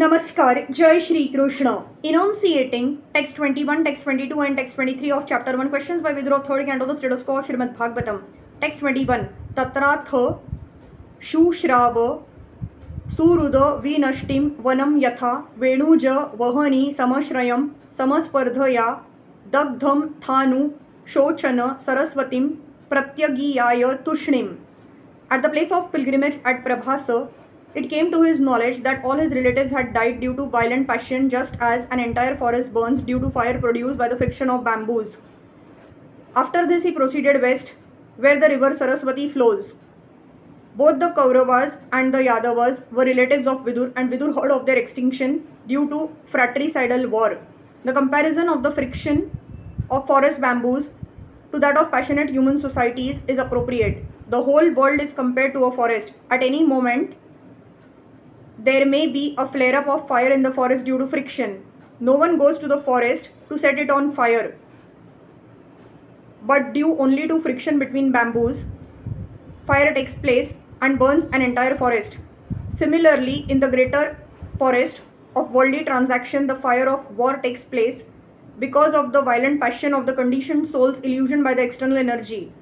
Namaskar, Jai Shri Krishna. Enunciating text 21, text 22 and text 23 of chapter 1 questions by Vidura of 3rd canto of the status quo of Srimad Bhagavatam. Text 21. Tatrath Shushrava Suruda Vinashtim Vanam Yatha Venuja Vahani Samashrayam Samaspardhaya Dagdham Thanu Shochana Saraswatim Pratyagiyaya Tushnim. At the place of pilgrimage at Prabhasa, it came to his knowledge that all his relatives had died due to violent passion, just as an entire forest burns due to fire produced by the friction of bamboos. After this, he proceeded west, where the river Saraswati flows. Both the Kauravas and the Yadavas were relatives of Vidur, and Vidur heard of their extinction due to fratricidal war. The comparison of the friction of forest bamboos to that of passionate human societies is appropriate. The whole world is compared to a forest. At any moment, there may be a flare-up of fire in the forest due to friction. No one goes to the forest to set it on fire, but due only to friction between bamboos, fire takes place and burns an entire forest. Similarly, in the greater forest of worldly transaction, the fire of war takes place because of the violent passion of the conditioned soul's illusion by the external energy.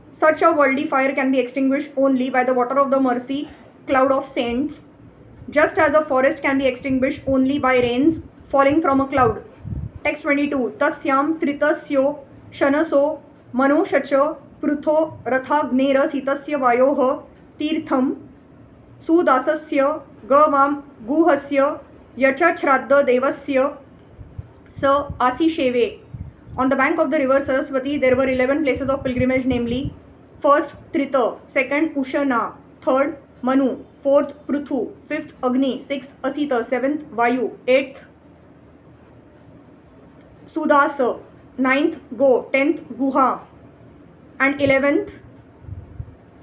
Such a worldly fire can be extinguished only by the water of the mercy cloud of saints, just as a forest can be extinguished only by rains falling from a cloud. Text 22. Tasyam tritasyo shanaso manoshacha prutho rathagnera sitasya vayoh tirtham sudasasya gavam guhasya yacha shraddha devasya sa asisheve. On the bank of the river Saraswati, there were 11 places of pilgrimage, namely: first, Trita; second, Ushana; third, Manu; fourth, Pruthu; fifth, Agni; sixth, Asita; seventh, Vayu; eighth, Sudasa; ninth, Go; 10th, Guha; and 11th,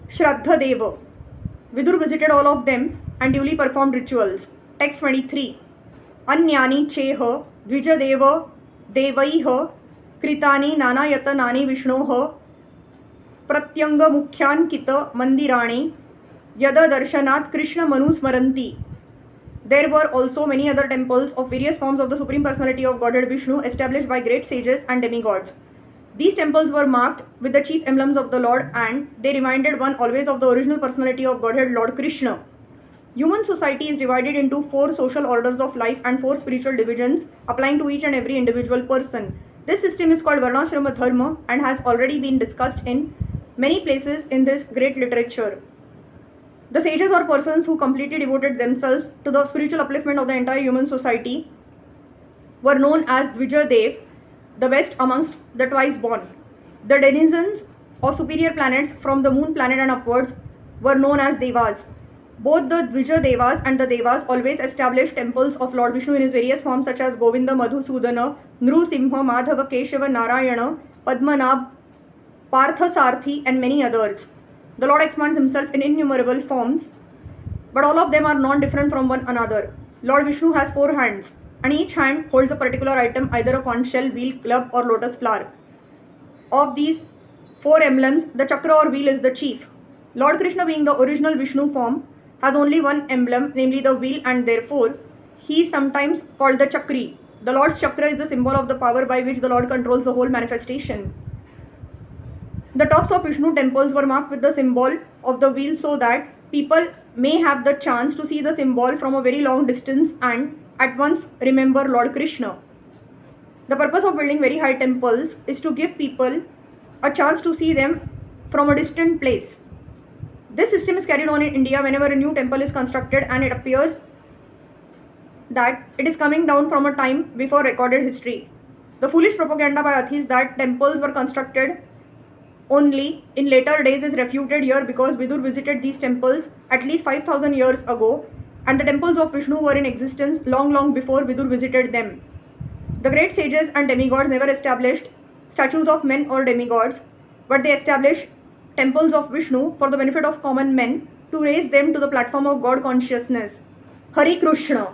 Shraddha Deva. Vidur visited all of them and duly performed rituals. Text 23. Anyani cheha dvijadeva devaiha kritani nanayatanani vishnoha pratyanga mukhyankita mandirani Yada Darshanat Krishna Manu Smaranti. There were also many other temples of various forms of the Supreme Personality of Godhead Vishnu established by great sages and demigods. These temples were marked with the chief emblems of the Lord, and they reminded one always of the original personality of Godhead, Lord Krishna. Human society is divided into 4 social orders of life and 4 spiritual divisions applying to each and every individual person. This system is called Varnashrama Dharma and has already been discussed in many places in this great literature. The sages or persons who completely devoted themselves to the spiritual upliftment of the entire human society were known as Dvijadev, the best amongst the twice born. The denizens of superior planets from the moon planet and upwards were known as Devas. Both the Dvijadevas and the Devas always established temples of Lord Vishnu in his various forms, such as Govinda, Madhusudana, Nrusimha, Madhava, Keshava, Narayana, Padmanabh, Parthasarthi, and many others. The Lord expands himself in innumerable forms, but all of them are non-different from one another. Lord Vishnu has 4 hands, and each hand holds a particular item, either a conch shell, wheel, club, or lotus flower. Of these 4 emblems, the chakra or wheel is the chief. Lord Krishna, being the original Vishnu form, has only one emblem, namely the wheel, and therefore he is sometimes called the Chakri. The Lord's chakra is the symbol of the power by which the Lord controls the whole manifestation. The tops of Vishnu temples were marked with the symbol of the wheel so that people may have the chance to see the symbol from a very long distance and at once remember Lord Krishna. The purpose of building very high temples is to give people a chance to see them from a distant place. This system is carried on in India whenever a new temple is constructed, and it appears that it is coming down from a time before recorded history. The foolish propaganda by Athis that temples were constructed only in later days is refuted here, because Vidur visited these temples at least 5,000 years ago, and the temples of Vishnu were in existence long before Vidur visited them. The great sages and demigods never established statues of men or demigods, but they established temples of Vishnu for the benefit of common men to raise them to the platform of God consciousness. Hari Krishna.